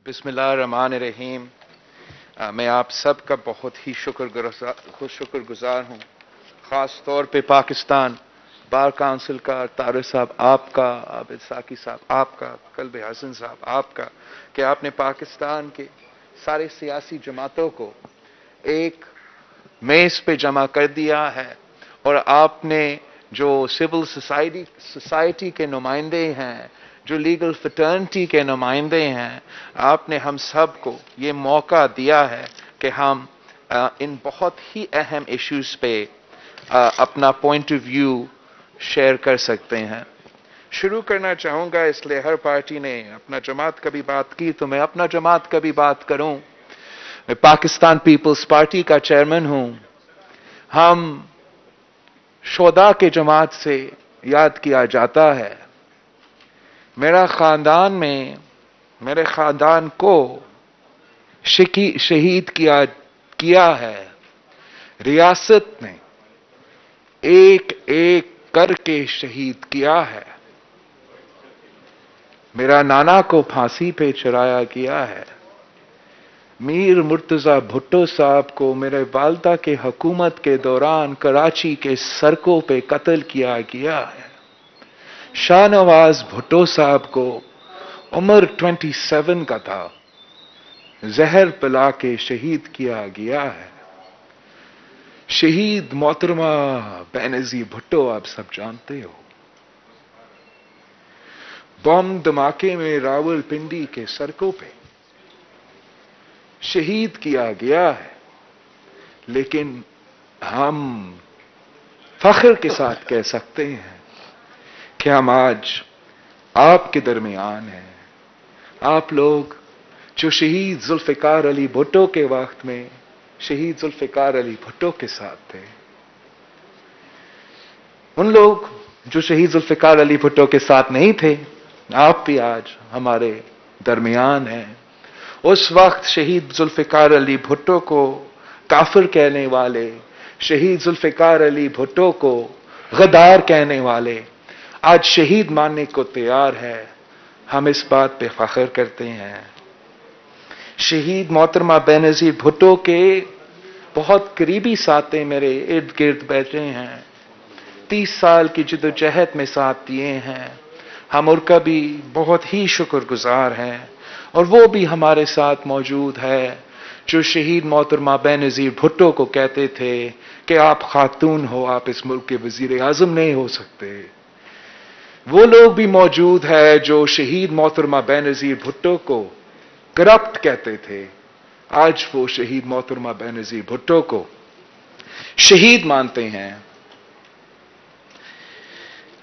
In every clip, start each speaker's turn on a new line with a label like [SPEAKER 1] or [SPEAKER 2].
[SPEAKER 1] بسم اللہ الرحمن الرحیم۔ میں آپ سب کا بہت ہی شکر گزار ہوں، خاص طور پہ پاکستان بار کونسل کا، طارق صاحب آپ کا، عابد ساکی صاحب آپ کا، قلب حسن صاحب آپ کا، کہ آپ نے پاکستان کے سارے سیاسی جماعتوں کو ایک میز پہ جمع کر دیا ہے، اور آپ نے جو سول سوسائٹی کے نمائندے ہیں، جو لیگل فٹرنٹی کے نمائندے ہیں، آپ نے ہم سب کو یہ موقع دیا ہے کہ ہم ان بہت ہی اہم ایشوز پہ اپنا پوائنٹ آف ویو شیئر کر سکتے ہیں۔ شروع کرنا چاہوں گا، اس لیے ہر پارٹی نے اپنا جماعت کا بھی بات کی تو میں اپنا جماعت کا بھی بات کروں۔ میں پاکستان پیپلز پارٹی کا چیئرمین ہوں۔ ہم شہداء کے جماعت سے یاد کیا جاتا ہے۔ میرے خاندان کو شہید کیا ہے۔ ریاست نے ایک ایک کر کے شہید کیا ہے۔ میرا نانا کو پھانسی پہ چڑھایا گیا ہے۔ میر مرتضی بھٹو صاحب کو میرے والدہ کے حکومت کے دوران کراچی کے سڑکوں پہ قتل کیا گیا ہے۔ شاہ نواز بھٹو صاحب کو عمر 27 کا تھا، زہر پلا کے شہید کیا گیا ہے۔ شہید محترمہ بینظیر بھٹو آپ سب جانتے ہو۔ بم دھماکے میں راول پنڈی کے سڑکوں پہ شہید کیا گیا ہے، لیکن ہم فخر کے ساتھ کہہ سکتے ہیں کہ ہم آج آپ کے درمیان ہیں۔ آپ لوگ جو شہید ذوالفقار علی بھٹو کے وقت میں شہید ذوالفقار علی بھٹو کے ساتھ تھے، ان لوگ جو شہید ذوالفقار علی بھٹو کے ساتھ نہیں تھے، آپ بھی آج ہمارے درمیان ہیں۔ اس وقت شہید ذوالفقار علی بھٹو کو کافر کہنے والے، شہید ذوالفقار علی بھٹو کو غدار کہنے والے آج شہید ماننے کو تیار ہے۔ ہم اس بات پہ فخر کرتے ہیں۔ شہید محترمہ بینظیر بھٹو کے بہت قریبی ساتھی میرے ارد گرد بیٹھے ہیں، 30 سال کی جدوجہد میں ساتھ دیے ہیں۔ ہم ان کا بھی بہت ہی شکر گزار ہیں، اور وہ بھی ہمارے ساتھ موجود ہے جو شہید محترمہ بینظیر بھٹو کو کہتے تھے کہ آپ خاتون ہو، آپ اس ملک کے وزیر اعظم نہیں ہو سکتے۔ وہ لوگ بھی موجود ہے جو شہید محترمہ بینظیر بھٹو کو کرپٹ کہتے تھے، آج وہ شہید محترمہ بینظیر بھٹو کو شہید مانتے ہیں۔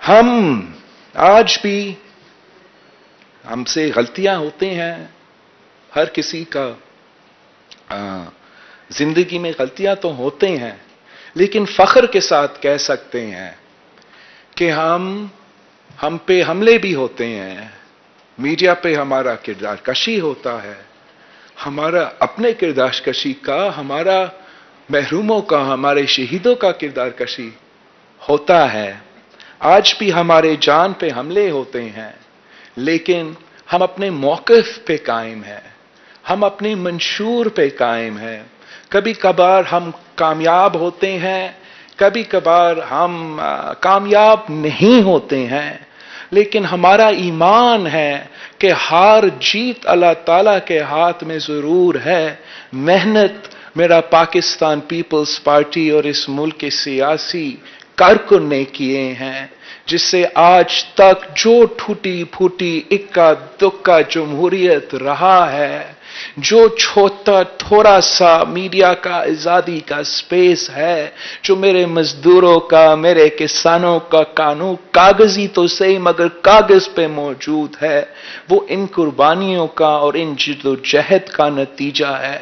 [SPEAKER 1] ہم آج بھی، ہم سے غلطیاں ہوتی ہیں، ہر کسی کا زندگی میں غلطیاں تو ہوتے ہیں، لیکن فخر کے ساتھ کہہ سکتے ہیں کہ ہم پہ حملے بھی ہوتے ہیں، میڈیا پہ ہمارا کردار کشی ہوتا ہے، ہمارا اپنے کردار کشی کا، ہمارا محروموں کا، ہمارے شہیدوں کا کردار کشی ہوتا ہے۔ آج بھی ہمارے جان پہ حملے ہوتے ہیں، لیکن ہم اپنے موقف پہ قائم ہیں، ہم اپنے منشور پہ قائم ہیں۔ کبھی کبھار ہم کامیاب ہوتے ہیں، کبھی کبھار ہم کامیاب نہیں ہوتے ہیں، لیکن ہمارا ایمان ہے کہ ہار جیت اللہ تعالیٰ کے ہاتھ میں ضرور ہے۔ محنت میرا پاکستان پیپلز پارٹی اور اس ملک کے سیاسی کارکن نے کیے ہیں، جس سے آج تک جو ٹوٹی پھوٹی اکا دکا جمہوریت رہا ہے، جو تھوڑا سا میڈیا کا آزادی کا سپیس ہے، جو میرے مزدوروں کا، میرے کسانوں کا قانون کاغذی تو صحیح مگر کاغذ پہ موجود ہے، وہ ان قربانیوں کا اور ان جدوجہد کا نتیجہ ہے۔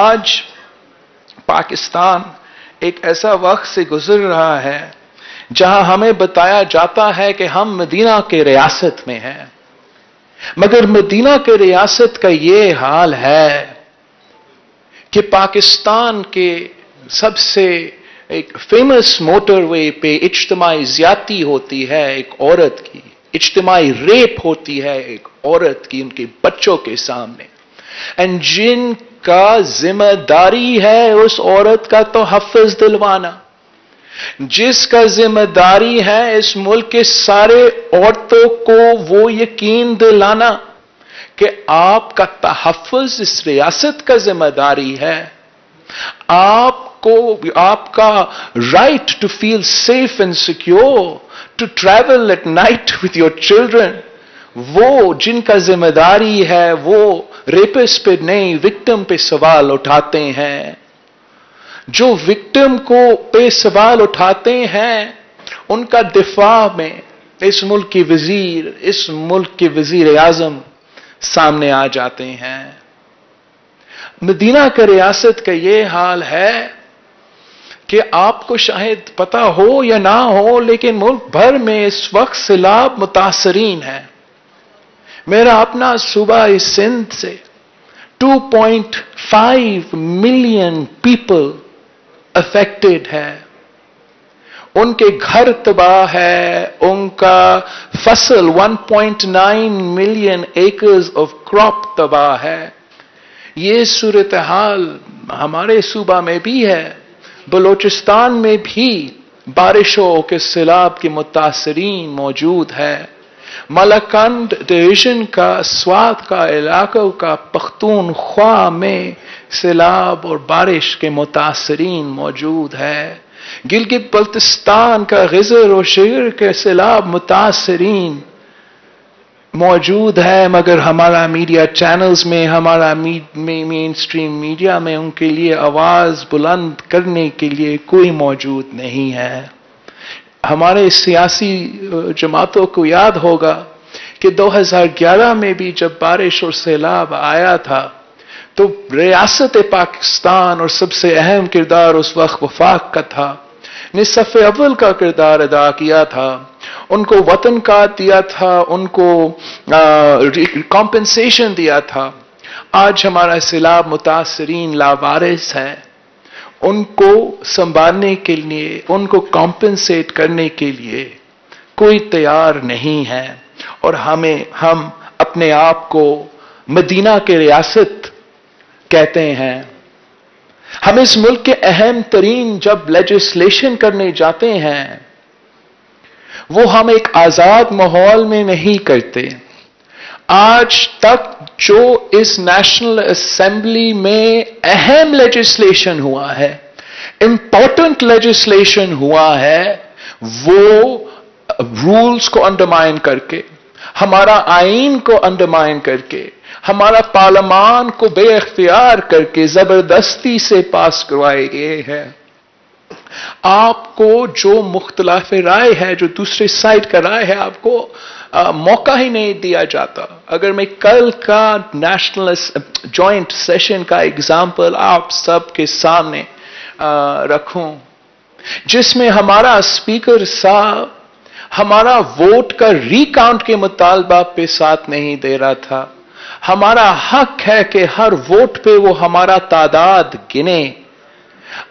[SPEAKER 1] آج پاکستان ایک ایسا وقت سے گزر رہا ہے جہاں ہمیں بتایا جاتا ہے کہ ہم مدینہ کے ریاست میں ہیں، مگر مدینہ کے ریاست کا یہ حال ہے کہ پاکستان کے سب سے ایک فیمس موٹر وے پہ اجتماعی زیادتی ہوتی ہے ایک عورت کی، इज्तिमाई रेप होती है एक औरत की उनके बच्चों के सामने, एंड जिनका जिम्मेदारी है उस औरत का तो हफ्ज दिलवाना, जिसका जिम्मेदारी है इस मुल्क के सारे औरतों को वो यकीन दिलाना कि आपका तहफ्फुज इस रियासत का जिम्मेदारी है, आपका right to feel safe and secure, to travel at night with your children, वो जिनका जिम्मेदारी है वो रेपिस्ट पे नहीं विक्टिम पे सवाल उठाते हैं। जो विक्टिम को पे सवाल उठाते हैं उनका दिफा में इस मुल्क के वजीर, इस मुल्क के वजीर आजम सामने आ जाते हैं। मदीना का रियासत का ये हाल है कि आपको शायद पता हो या ना हो, लेकिन मुल्क भर में इस वक्त सैलाब मुतासरीन है। मेरा अपना सूबा इस सिंध से 2.5 मिलियन पीपल अफेक्टेड है, उनके घर तबाह है, उनका फसल 1.9 मिलियन एकर्स ऑफ क्रॉप तबाह है। ये सूरत हाल हमारे सूबा में भी है, बलोचिस्तान में भी बारिशों के सैलाब के मुतासरीन मौजूद है। मलकंड डिवीजन का स्वात का इलाकों का पख्तूनख्वा में सैलाब और बारिश के मुतासरीन मौजूद है। गिलगित बल्तिस्तान का गिजर और शिगर के सैलाब मुतासरीन मौजूद है, मगर हमारा मीडिया चैनल्स में, हमारा मेन स्ट्रीम मीडिया में उनके लिए आवाज बुलंद करने के लिए कोई मौजूद नहीं है। हमारे सियासी जमातों को याद होगा कि 2011 में भी जब बारिश और सैलाब आया था तो रियासत पाकिस्तान और सबसे अहम किरदार उस वक्त वफाक का था, ने सफ़े अव्वल का किरदार अदा किया था, उनको वतन का दिया था, उनको कॉम्पेंसेशन दिया था। आज हमारा सैलाब मुतासरीन लावारिस है, उनको संभालने के लिए, उनको कॉम्पेंसेट करने के लिए कोई तैयार नहीं है। और हम अपने आप को मदीना के रियासत कहते हैं। हम इस मुल्क के अहम तरीन जब लेजिस्लेशन करने जाते हैं वो हम एक आजाद माहौल में नहीं करते। आज तक जो इस नेशनल असेंबली में अहम लेजिस्लेशन हुआ है, इंपॉर्टेंट लेजिस्लेशन हुआ है, वो रूल्स को अंडरमाइन करके, हमारा आईन को अंडरमाइन करके, हमारा पार्लियामान को बेइख्तियार करके जबरदस्ती से पास करवाए गए हैं। आपको जो मुख्तलिफ राय है, जो दूसरे साइड का राय है, आपको मौका ही नहीं दिया जाता। अगर मैं कल का नेशनल जॉइंट सेशन का एग्जाम्पल आप सबके सामने रखूं, जिसमें हमारा स्पीकर साहब हमारा वोट का रिकाउंट के मुतालबा पे साथ नहीं दे रहा था। हमारा हक है कि हर वोट पे वो हमारा तादाद गिने।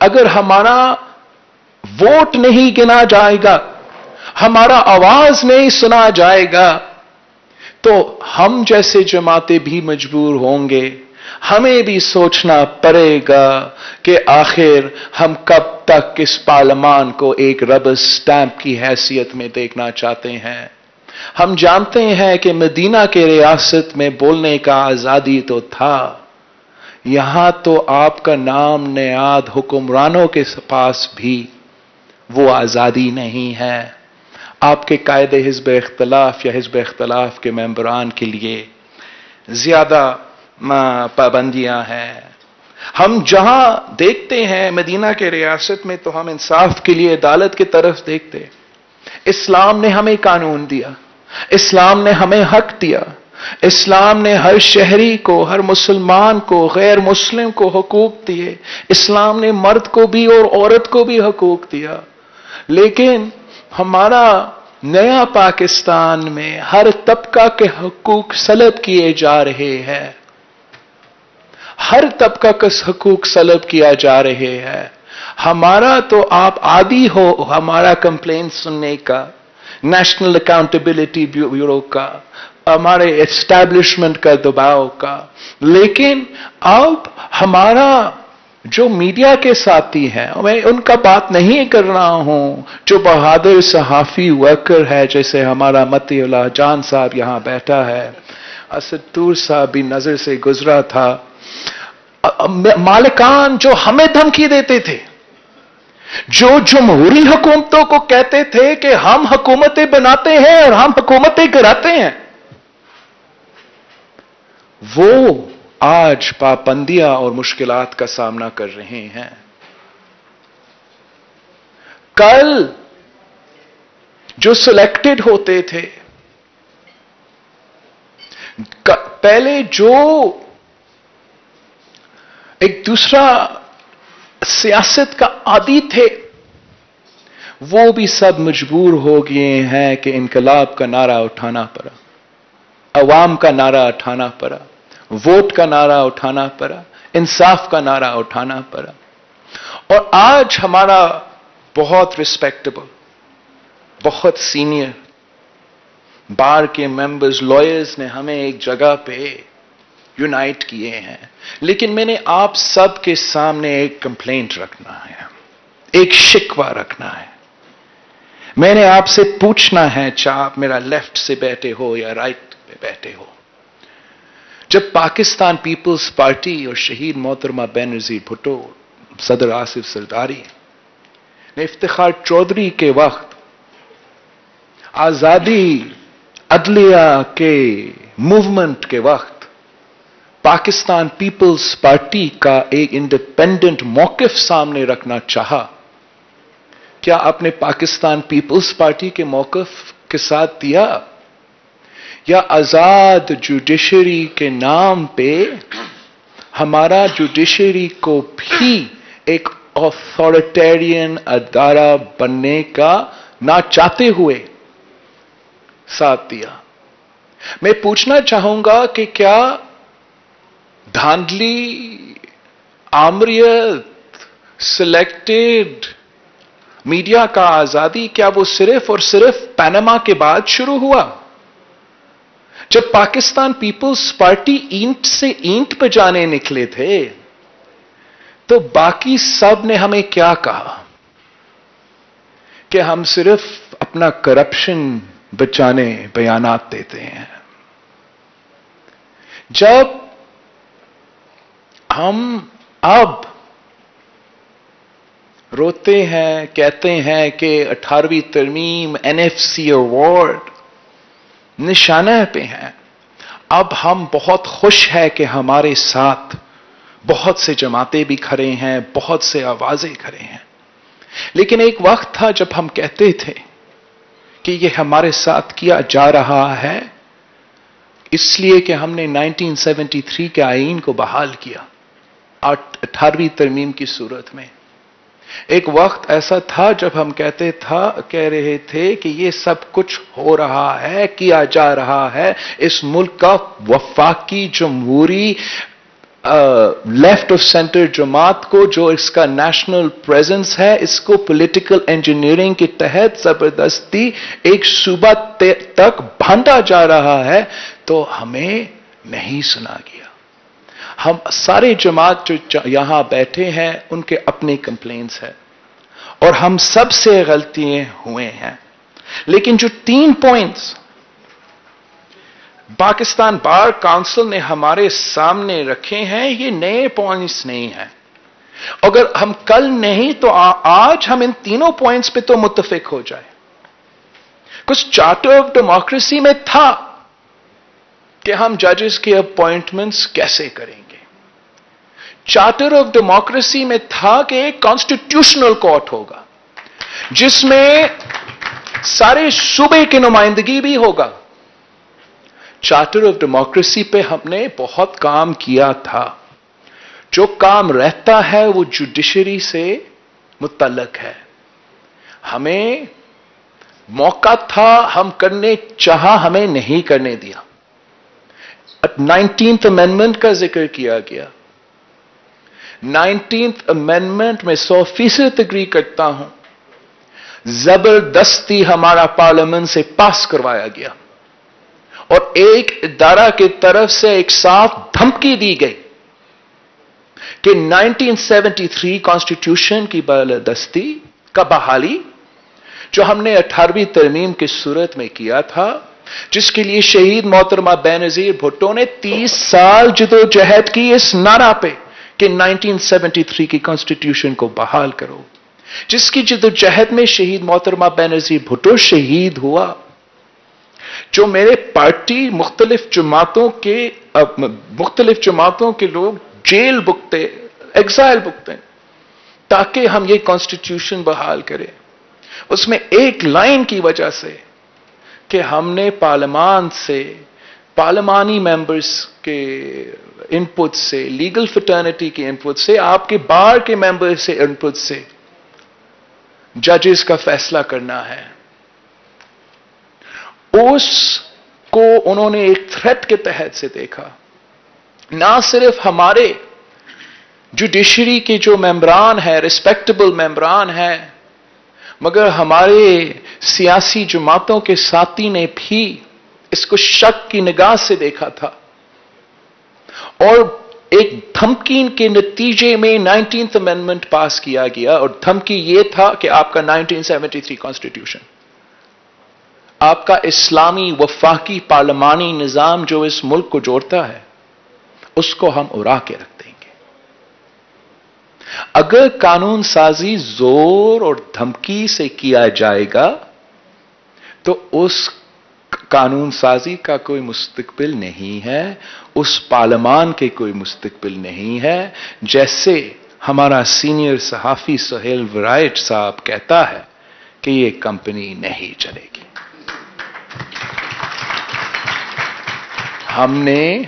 [SPEAKER 1] अगर हमारा वोट नहीं गिना जाएगा, हमारा आवाज नहीं सुना जाएगा, तो हम जैसे जमातें भी मजबूर होंगे। हमें भी सोचना पड़ेगा कि आखिर हम कब तक इस पार्लियामान को एक रबर स्टैंप की हैसियत में देखना चाहते हैं। हम जानते हैं कि मदीना के रियासत में बोलने का आजादी तो था, यहां तो आपका नाम नेयाद हुक्मरानों के पास भी वो आजादी नहीं है। आपके कायदे हिज़्ब इख्तिलाफ या हिज़्ब इख्तिलाफ के मेंबरान के लिए ज्यादा पाबंदियां हैं। हम जहां देखते हैं मदीना के रियासत में, तो हम इंसाफ के लिए अदालत की तरफ देखते। इस्लाम ने हमें कानून दिया, इस्लाम ने हमें हक दिया, इस्लाम ने हर शहरी को, हर मुसलमान को, गैर मुस्लिम को हुकूक दिए। इस्लाम ने मर्द को भी और औरत को भी हुकूक दिया। लेकिन हमारा नया पाकिस्तान में हर तबका के हुकूक सलब किए जा रहे हैं, हर तबका का हुकूक सलब किया जा रहे हैं। हमारा तो आप आदी हो हमारा कंप्लेंट सुनने का, नेशनल अकाउंटेबिलिटी ब्यूरो का, हमारे एस्टैब्लिशमेंट का दबाव का। लेकिन अब हमारा जो मीडिया के साथी हैं, मैं उनका बात नहीं कर रहा हूं, जो बहादुर सहाफी वर्कर है, जैसे हमारा मतीउल्लाह जान साहब यहां बैठा है, असदूर साहब भी नजर से गुजरा था, मालिकान जो हमें धमकी देते थे, जो जमहूरी हुकूमतों को कहते थे कि हम हुकूमतें बनाते हैं और हम हुकूमतें गिराते हैं, वो आज पाबंदियां और मुश्किलात का सामना कर रहे हैं। कल जो सिलेक्टेड होते थे, पहले जो एक दूसरा सियासत का आदी थे, वो भी सब मजबूर हो गए हैं कि इनकलाब का नारा उठाना पड़ा, अवाम का नारा उठाना पड़ा, वोट का नारा उठाना पड़ा, इंसाफ का नारा उठाना पड़ा। और आज हमारा बहुत रिस्पेक्टेबल, बहुत सीनियर बार के मेंबर्स, लॉयर्स ने हमें एक जगह पे यूनाइट किए हैं। लेकिन मैंने आप सब के सामने एक कंप्लेंट रखना है, एक शिकवा रखना है। मैंने आपसे पूछना है, चाहे आप मेरा लेफ्ट से बैठे हो या राइट पे बैठे हो, जब पाकिस्तान पीपल्स पार्टी और शहीद मोहतरमा बेनजीर भुट्टो, सदर आसिफ जरदारी ने इफ्तिखार चौधरी के वक्त आजादी अदलिया के मूवमेंट के वक्त पाकिस्तान पीपल्स पार्टी का एक इंडिपेंडेंट मौकिफ सामने रखना चाहा, क्या आपने पाकिस्तान पीपल्स पार्टी के मौकिफ के साथ दिया, या आजाद जुडिशरी के नाम पे हमारा जुडिशरी को भी एक ऑथोरिटेरियन अदारा बनने का ना चाहते हुए साथ दिया? मैं पूछना चाहूंगा कि क्या धांधली, आमरियत, सिलेक्टेड मीडिया का आजादी, क्या वो सिर्फ और सिर्फ पनामा के बाद शुरू हुआ? जब पाकिस्तान पीपल्स पार्टी ईंट से ईंट बजाने निकले थे, तो बाकी सब ने हमें क्या कहा कि हम सिर्फ अपना करप्शन बचाने बयानात देते हैं। जब हम अब रोते हैं, कहते हैं कि 18वीं तरमीम एनएफसी अवार्ड निशाने पे हैं, अब हम बहुत खुश हैं कि हमारे साथ बहुत से जमातें भी खड़े हैं, बहुत से आवाजें खड़े हैं। लेकिन एक वक्त था जब हम कहते थे कि ये हमारे साथ किया जा रहा है इसलिए कि हमने 1973 के आईन को बहाल किया 18वीं तरमीम की सूरत में। एक वक्त ऐसा था जब हम कह रहे थे कि ये सब कुछ हो रहा है, किया जा रहा है, इस मुल्क का वफाकी जमहूरी लेफ्ट ऑफ सेंटर जमात को, जो इसका नेशनल प्रेजेंस है, इसको पॉलिटिकल इंजीनियरिंग के तहत जबरदस्ती एक सूबा तक बांधा जा रहा है, तो हमें नहीं सुना गया। हम सारे जमात जो यहां बैठे हैं उनके अपने कंप्लेंट्स हैं और हम सब से गलतियां हुए हैं। लेकिन जो 3 पॉइंट्स पाकिस्तान बार काउंसिल ने हमारे सामने रखे हैं, ये नए पॉइंट्स नहीं हैं। अगर हम कल नहीं तो आज हम इन तीनों पॉइंट्स पे तो मुत्तफिक हो जाए। कुछ चार्टर ऑफ डेमोक्रेसी में था कि हम जजेस के अपॉइंटमेंट्स कैसे करेंगे। चार्टर ऑफ डेमोक्रेसी में था कि एक कॉन्स्टिट्यूशनल कोर्ट होगा जिसमें सारे सूबे की नुमाइंदगी भी होगा। चार्टर ऑफ डेमोक्रेसी पे हमने बहुत काम किया था। जो काम रहता है वो जुडिशरी से मुतल्लक है। हमें मौका था, हम करने चाहा, हमें नहीं करने दिया। 19th अमेंडमेंट का जिक्र किया गया। 19th अमेंडमेंट में 100% एग्री करता हूं। जबरदस्ती हमारा पार्लियामेंट से पास करवाया गया और एक इदारा की तरफ से एक साफ धमकी दी गई कि 1973 कॉन्स्टिट्यूशन की बालादस्ती का बहाली जो हमने 18वीं तरमीम की सूरत में किया था, जिसके लिए शहीद मोहतरमा बेनजीर भुट्टो ने 30 साल जदोजहद की इस नारा पे कि 1973 की कॉन्स्टिट्यूशन को बहाल करो, जिसकी जदोजहद में शहीद मोहतरमा बेनजीर भुट्टो शहीद हुआ, जो मेरे पार्टी मुख्तलिफ जमातों के लोग जेल भुगते, एग्जाइल भुगते ताकि हम ये कॉन्स्टिट्यूशन बहाल करें। उसमें एक लाइन की वजह से कि हमने पार्लियामान से, पार्लियामानी मेंबर्स के इनपुट से, लीगल फ्रेटर्निटी के इनपुट से, आपके बार के मेंबर्स से इनपुट से जजेस का फैसला करना है, उसको उन्होंने एक थ्रेट के तहत से देखा। ना सिर्फ हमारे जुडिशरी के जो मेंबरान है, रिस्पेक्टेबल मेंबरान है, मगर हमारे सियासी जमातों के साथी ने भी इसको शक की निगाह से देखा था और एक धमकी के नतीजे में 19th अमेंडमेंट पास किया गया और धमकी यह था कि आपका 1973 कॉन्स्टिट्यूशन, आपका इस्लामी वफाकी पार्लिमानी निजाम जो इस मुल्क को जोड़ता है, उसको हम उड़ा के रख देंगे। अगर कानून साजी जोर और धमकी से किया जाएगा तो उस कानून साजी का कोई मुस्तकबिल नहीं है, उस पार्लियामान के कोई मुस्तकबिल नहीं है। जैसे हमारा सीनियर सहाफी सुहेल वराइट साहब कहता है कि ये कंपनी नहीं चलेगी। हमने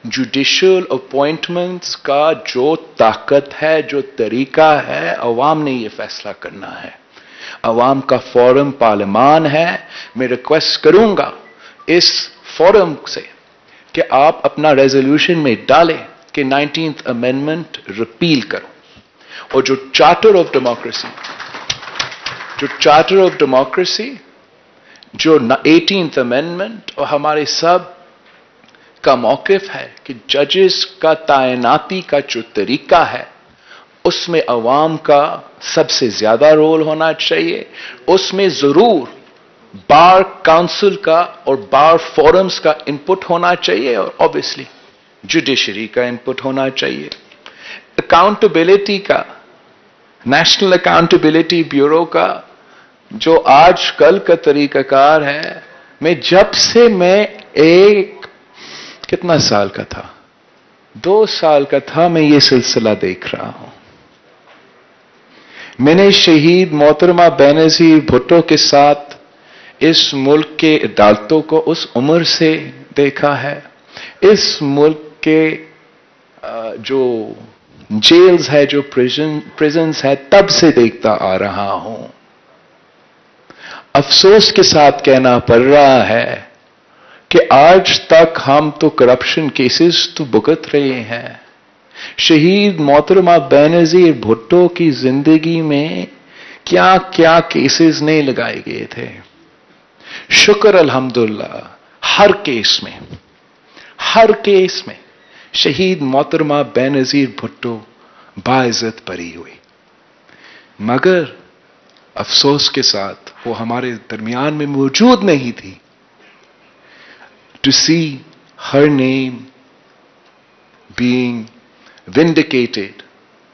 [SPEAKER 1] जुडिशियल अपॉइंटमेंट्स का जो ताकत है, जो तरीका है, अवाम ने यह फैसला करना है। अवाम का फोरम पार्लियामान है। मैं रिक्वेस्ट करूंगा इस फोरम से कि आप अपना रेजोल्यूशन में डालें कि 19th अमेंडमेंट रिपील करो और जो चार्टर ऑफ डेमोक्रेसी, जो 18th अमेंडमेंट और हमारे सब का मौकिफ है कि जजेस का तैनाती का जो तरीका है उसमें अवाम का सबसे ज्यादा रोल होना चाहिए। उसमें जरूर बार काउंसिल का और बार फोरम्स का इनपुट होना चाहिए और ऑब्वियसली जुडिशरी का इनपुट होना चाहिए। अकाउंटेबिलिटी का, नेशनल अकाउंटेबिलिटी ब्यूरो का जो आजकल का तरीकाकार है, जब से मैं कितना साल का था, 2 साल का था, मैं ये सिलसिला देख रहा हूं। मैंने शहीद मोहतरमा बेनजीर भुट्टो के साथ इस मुल्क के अदालतों को उस उम्र से देखा है, इस मुल्क के जो जेल्स है, जो प्रिजन्स है, तब से देखता आ रहा हूं। अफसोस के साथ कहना पड़ रहा है कि आज तक हम तो करप्शन केसेस तो भुगत रहे हैं। शहीद मोहतरमा बेनजीर भुट्टो की जिंदगी में क्या क्या केसेस नहीं लगाए गए थे। शुक्र अल्हम्दुलिल्लाह हर केस में शहीद मोहतरमा बेनजीर भुट्टो बाइज्जत बरी हुई, मगर अफसोस के साथ वो हमारे दरमियान में मौजूद नहीं थी। To see her name being vindicated,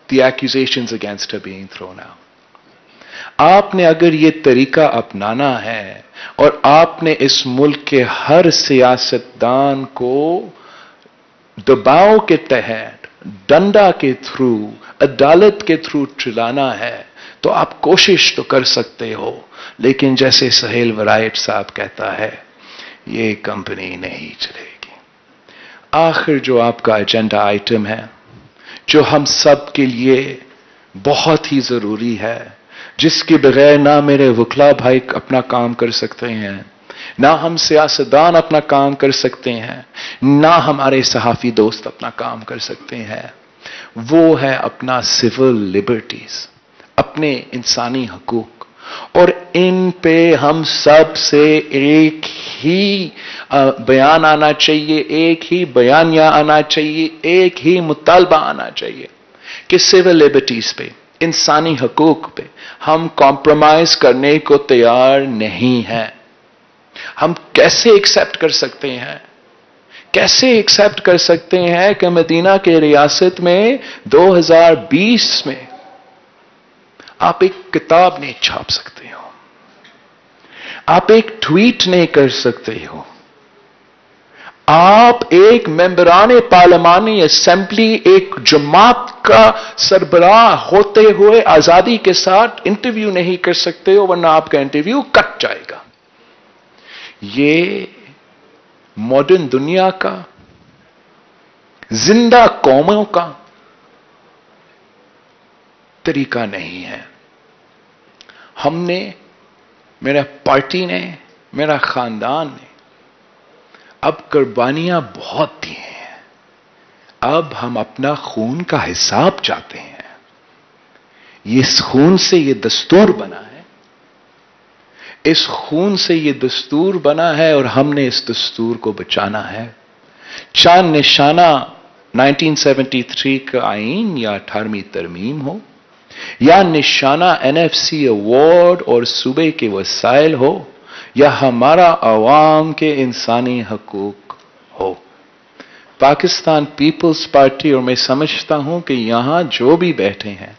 [SPEAKER 1] the accusations against her being thrown out. आपने अगर ये तरीका अपनाना है और आपने इस मुल्क के हर सियासतदान को दबाव के तहत, डंडा के थ्रू, अदालत के थ्रू चलाना है, तो आप कोशिश तो कर सकते हो, लेकिन जैसे सुहेल वराइट साहब कहता है, ये कंपनी नहीं चलेगी। आखिर जो आपका एजेंडा आइटम है, जो हम सब के लिए बहुत ही जरूरी है, जिसके बगैर ना मेरे वकला भाई अपना काम कर सकते हैं, ना हम सियासतदान अपना काम कर सकते हैं, ना हमारे सहाफी दोस्त अपना काम कर सकते हैं, वो है अपना सिविल लिबर्टीज, अपने इंसानी हकूक। اور ان پہ ہم سب سے ایک ہی بیان آنا چاہیے، ایک ہی بیانیہ آنا چاہیے، ایک ہی مطالبہ آنا چاہیے کہ سول لبرٹیز پہ، انسانی حقوق پہ ہم کمپرومائز کرنے کو تیار نہیں ہیں۔ ہم کیسے ایکسپٹ کر سکتے ہیں، کیسے ایکسپٹ کر سکتے ہیں کہ مدینہ کے ریاست میں 2020 میں آپ ایک کتاب نہیں چھاپ سکتے ہو، آپ ایک ٹویٹ نہیں کر سکتے ہو، آپ ایک ممبران پارلیمانی اسمبلی، ایک جماعت کا سربراہ ہوتے ہوئے آزادی کے ساتھ انٹرویو نہیں کر سکتے ہو، ورنہ آپ کا انٹرویو کٹ جائے گا۔ یہ ماڈرن دنیا کا، زندہ قوموں کا طریقہ نہیں ہے۔ ہم نے، میرا پارٹی نے، میرا خاندان نے اب قربانیاں بہت دی ہیں، اب ہم اپنا خون کا حساب چاہتے ہیں۔ اس خون سے یہ دستور بنا ہے، اس خون سے یہ دستور بنا ہے اور ہم نے اس دستور کو بچانا ہے۔ چاند نشانہ 1973 کا آئین یا 18ویں ترمیم ہو، یا نشانہ NFC ایوارڈ اور صوبے کے وسائل ہو، یا ہمارا عوام کے انسانی حقوق ہو، پاکستان پیپلز پارٹی، اور میں سمجھتا ہوں کہ یہاں جو بھی بیٹھے ہیں،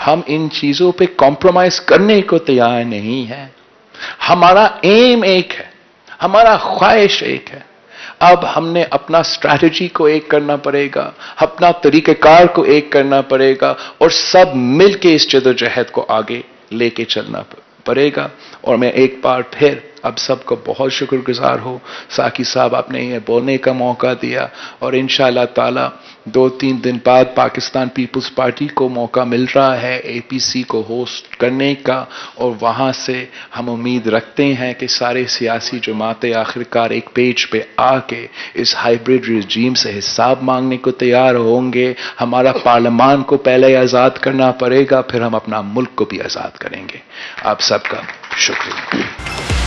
[SPEAKER 1] ہم ان چیزوں پہ کمپرومائز کرنے کو تیار نہیں ہیں۔ ہمارا ایم ایک ہے، ہمارا خواہش ایک ہے۔ اب ہم نے اپنا اسٹریٹجی کو ایک کرنا پڑے گا، اپنا طریقہ کار کو ایک کرنا پڑے گا، اور سب مل کے اس جدوجہد کو آگے لے کے چلنا پڑے گا۔ اور میں ایک بار پھر اب سب کو بہت شکر گزار ہوں، ساقی صاحب آپ نے یہ بولنے کا موقع دیا، اور انشاءاللہ تعالی 2-3 دن بعد پاکستان پیپلز پارٹی کو موقع مل رہا ہے APC کو ہوسٹ کرنے کا، اور وہاں سے ہم امید رکھتے ہیں کہ سارے سیاسی جماعتیں آخرکار ایک پیج پہ آ کے اس ہائیبرڈ رجیم سے حساب مانگنے کو تیار ہوں گے۔ ہمارا پارلیمان کو پہلے آزاد کرنا پڑے گا، پھر ہم اپنا ملک کو بھی آزاد کریں گے۔ آپ سب کا شکریہ۔